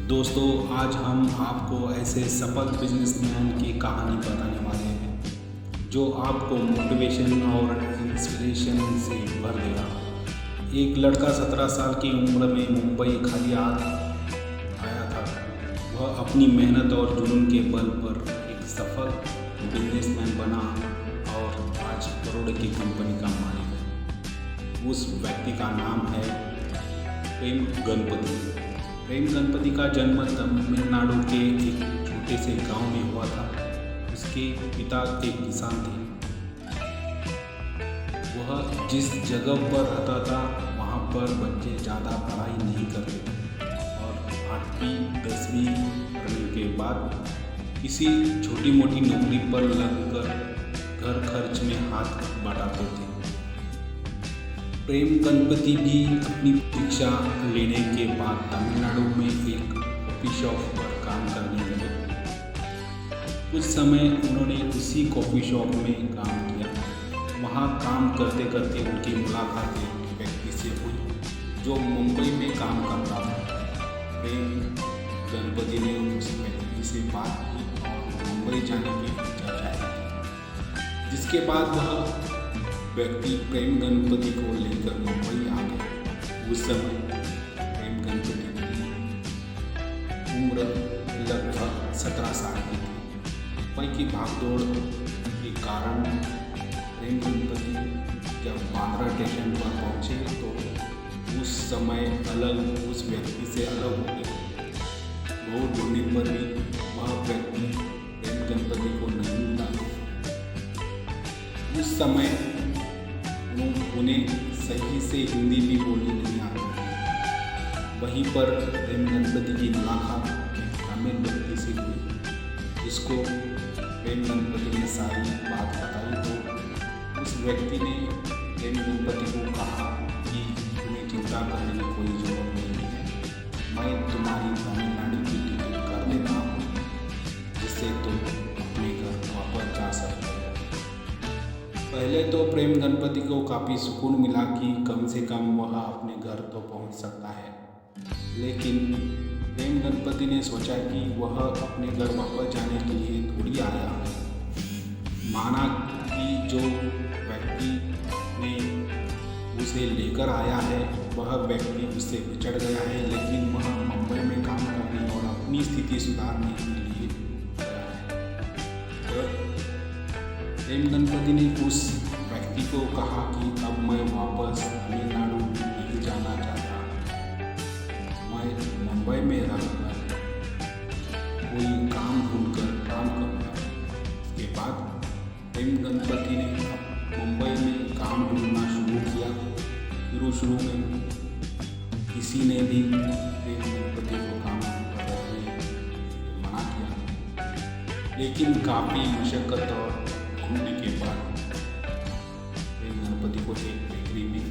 दोस्तों, आज हम आपको ऐसे सफल बिजनेसमैन की कहानी बताने वाले हैं जो आपको मोटिवेशन और इंस्पिरेशन से भर देगा। एक लड़का 17 साल की उम्र में मुंबई खाली हाथ आया था। वह अपनी मेहनत और जुनून के बल पर एक सफल बिजनेसमैन बना और आज करोड़ों की कंपनी का मालिक है। उस व्यक्ति का नाम है प्रेम गणपति। प्रेम गणपति का जन्म तमिलनाडु के एक छोटे से गांव में हुआ था। उसके पिता एक किसान थे। वह जिस जगह पर रहता था वहाँ पर बच्चे ज़्यादा पढ़ाई नहीं करते थे और 8वीं 10वीं पढ़ने के बाद किसी छोटी मोटी नौकरी पर लगकर घर खर्च में हाथ बटाते थे। प्रेम गणपति भी अपनी शिक्षा लेने के बाद तमिलनाडु में एक कॉफ़ी शॉप पर काम करने लगे। कुछ समय उन्होंने उसी कॉफ़ी शॉप में काम किया। वहाँ काम करते करते उनकी मुलाकात एक व्यक्ति से हुई जो मुंबई में काम करता था। प्रेम गणपति ने उस व्यक्ति से बात की और मुंबई जाने की इच्छा जाहिर की, जिसके बाद वह व्यक्ति प्रेम गणपति को लेकर मुंबई आ गए। उस समय प्रेम गणपति की उम्र लगभग 17 साल की थी। मुंबई की भागदौड़ के कारण प्रेम गणपति जब बांद्रा स्टेशन पर पहुंचे तो उस समय उस व्यक्ति से अलग हो गए। बहुत ढूंढने पर भी वह व्यक्ति प्रेम गणपति को नहीं मिला। उस समय उन्हें सही से हिंदी भी बोलनी नहीं आती थी। वहीं पर प्रेम गणपति की मुलाकात एक तमिल व्यक्ति से हुई, जिसको प्रेम गणपति ने सारी बात बताई। तो उस व्यक्ति ने प्रेम गणपति को कहा कि तुम्हें चिंता करने की कोई ज़रूरत नहीं है, मैं तुम्हारी तमिलनाडु की टिकट कर देता हूँ, जिससे तुम अपने घर वापस जा सकते हो। पहले तो प्रेम गणपति को काफ़ी सुकून मिला कि कम से कम वह अपने घर तो पहुंच सकता है। लेकिन प्रेम गणपति ने सोचा कि वह अपने घर वापस जाने के लिए थोड़ी आया है। माना कि जो व्यक्ति ने उसे लेकर आया है वह व्यक्ति उससे बिछड़ गया है, लेकिन वह मुंबई में काम करने और अपनी स्थिति सुधारने के लिए गया है। प्रेम गणपति ने उस व्यक्ति को कहा कि अब मैं वापस तमिलनाडु नहीं जाना चाहता, मैं मुंबई में रहकर कोई काम ढूंढकर काम करूँगा। इसके बाद प्रेम गणपति ने मुंबई में काम ढूंढना शुरू किया। शुरू में किसी ने भी प्रेम गणपति को काम करने मना किया, लेकिन काफ़ी मशक्क़त और ढूंढने के बाद प्रेम गणपति को एक बेकरी में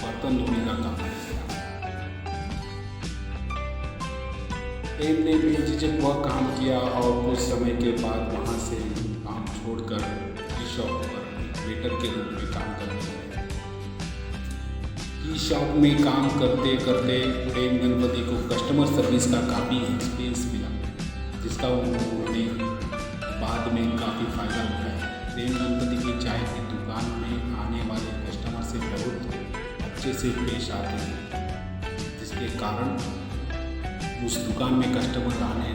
बर्तन धोने का काम किया। प्रेम ने बेझिझक वह काम किया और कुछ समय के बाद वहाँ से काम छोड़कर टी शॉप पर एक वेटर के रूप में काम करने लगे। टी शॉप में काम करते करते प्रेम गणपति को कस्टमर सर्विस का काफ़ी एक्सपीरियंस मिला, जिसका उन्होंने बाद में काफ़ी फ़ायदा उठाया। प्रेम गणपति की चाय की दुकान में आने वाले कस्टमर से बहुत अच्छे से पेश आते हैं, जिसके कारण उस दुकान में कस्टमर आने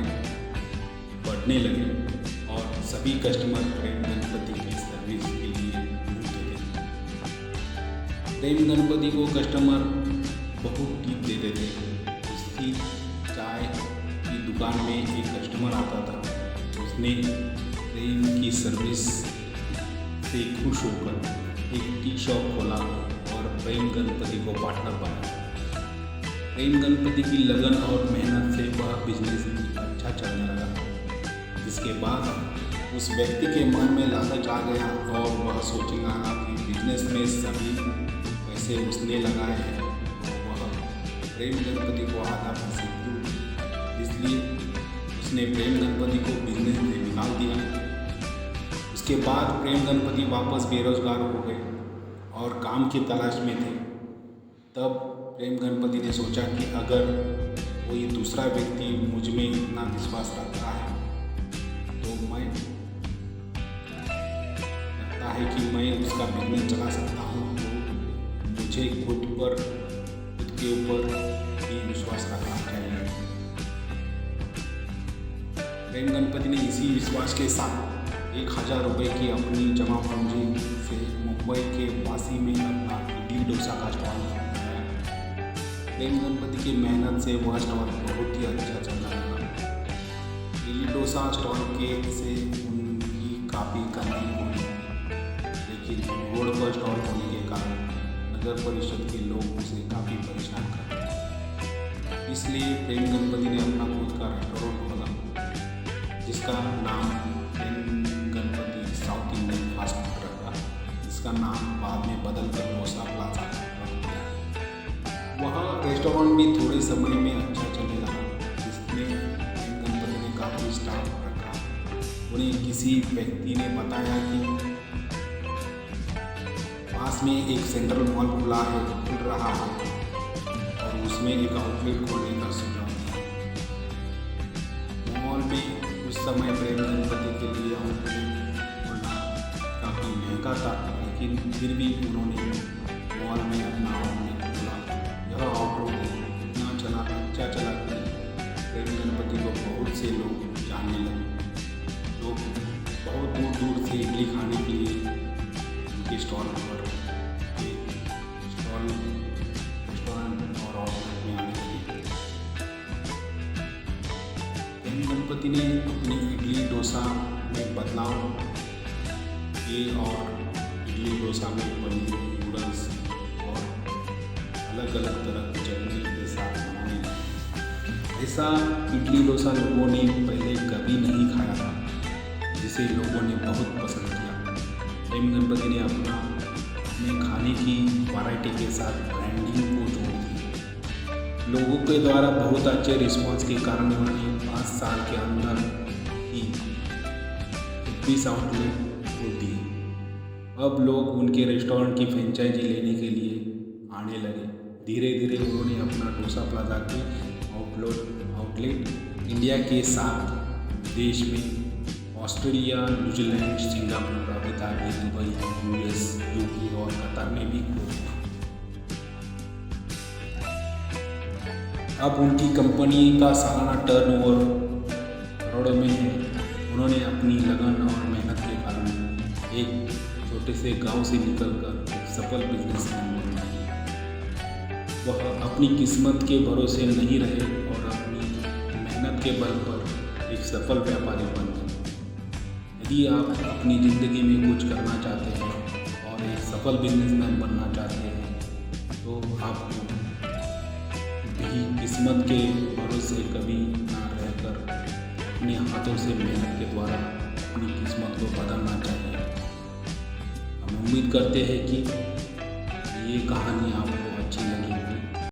बढ़ने लगे और सभी कस्टमर प्रेम गणपति की सर्विस के लिए ढूंढते थे। प्रेम गणपति को कस्टमर बहुत टिप देते थे। उसकी चाय की दुकान में एक कस्टमर आता था, उसने प्रेम की सर्विस से खुश होकर एक टी शॉप खोला और प्रेम गणपति को पार्टनर बनाया। प्रेम गणपति की लगन और मेहनत से वह बिजनेस अच्छा चलने लगा, जिसके बाद उस व्यक्ति के मन में लालच आ गया और वह सोचने लगा कि बिजनेस में सभी पैसे उसने लगाए हैं तो वह प्रेम गणपति को आधा पैसे क्यों। इसलिए उसने प्रेम गणपति को बिजनेस से निकाल दिया। उसके बाद प्रेम गणपति वापस बेरोजगार हो गए और काम की तलाश में थे। तब प्रेम गणपति ने सोचा कि अगर कोई दूसरा व्यक्ति मुझ में इतना विश्वास रखता है तो मैं लगता है कि मैं उसका बिजनेस चला सकता हूँ। तो मुझे खुद के ऊपर भी विश्वास रखना चाहिए। प्रेम गणपति ने इसी विश्वास के साथ 1000 रुपये की अपनी जमा पूंजी से मुंबई के वासी में अपना इडली डोसा का स्टॉल बनाया। प्रेम गणपति की मेहनत से वह स्टॉल बहुत ही अच्छा चल रहा था। इडली डोसा स्टॉल के से उनकी काफ़ी कमाई हुई, लेकिन रोड पर स्टॉल होने के कारण नगर परिषद के लोग उसे काफ़ी परेशान करते हैं। इसलिए प्रेम गणपति ने अपना खुद का रेस्टोरेंट खोला, जिसका नाम Prem Ganapati south Indian fast food रखा, जिसका नाम बाद में बदल कर डोसा प्लाजा रख दिया। वह रेस्टोरेंट भी थोड़े समय में अच्छा चलने लगा, जिसमें प्रेम गणपति ने काफ़ी स्टाफ रखा। उन्हें किसी व्यक्ति ने बताया कि पास में एक सेंट्रल मॉल खुल रहा है और उसमें एक आउटलेट खोलने का सुझाव दिया। मॉल में उस समय प्रेम गणपति के लिए आउटलेट खोलना काफ़ी महंगा था, लेकिन फिर भी उन्होंने मॉल में अपना आउटलेट खोला। यह आउटलेट इतना अच्छा चला कि प्रेम गणपति को बहुत से लोग जानने लगे। लोग बहुत दूर दूर से इडली खाने के लिए उनके स्टॉल पर रेस्टोरेंट और आउटलेट में आने लगे। प्रेम गणपति ने अपनी इडली डोसा में बदलाव किए और इडली डोसा में पनीर, नूडल्स और अलग अलग तरह की चटनी के साथ बनाने लगे। ऐसा इडली डोसा लोगों ने पहले कभी नहीं खाया था, जिसे लोगों ने बहुत पसंद किया। प्रेम गणपति ने अपने खाने की वैरायटी के साथ ब्रांडिंग को जोड़ दिया। लोगों के द्वारा बहुत अच्छे रिस्पांस के कारण उन्होंने 5 साल के अंदर ही 21 आउटलेट खोल दिए। अब लोग उनके रेस्टोरेंट की फ्रेंचाइजी लेने के लिए आने लगे। धीरे धीरे उन्होंने अपना डोसा प्लाजा के आउटलेट इंडिया के 7 देश में Australia, New Zealand, Singapore, Abu Dhabi, Dubai, US, UK और कतर में भी खोला। अब उनकी कंपनी का सालाना टर्नओवर करोड़ों में है। उन्होंने अपनी लगन और मेहनत के कारण एक छोटे से गांव से निकलकर एक सफल बिजनेसमैन बन गए। वह अपनी किस्मत के भरोसे नहीं रहे और अपनी मेहनत के बल पर एक सफल व्यापारी बन गए। यदि आप अपनी ज़िंदगी में कुछ करना चाहते हैं और एक सफल बिजनेसमैन बनना चाहते हैं, तो आपको भी किस्मत के भरोसे कभी ना रहकर अपने हाथों से मेहनत के द्वारा अपनी किस्मत को बदलना चाहिए। हम उम्मीद करते हैं कि ये कहानी आपको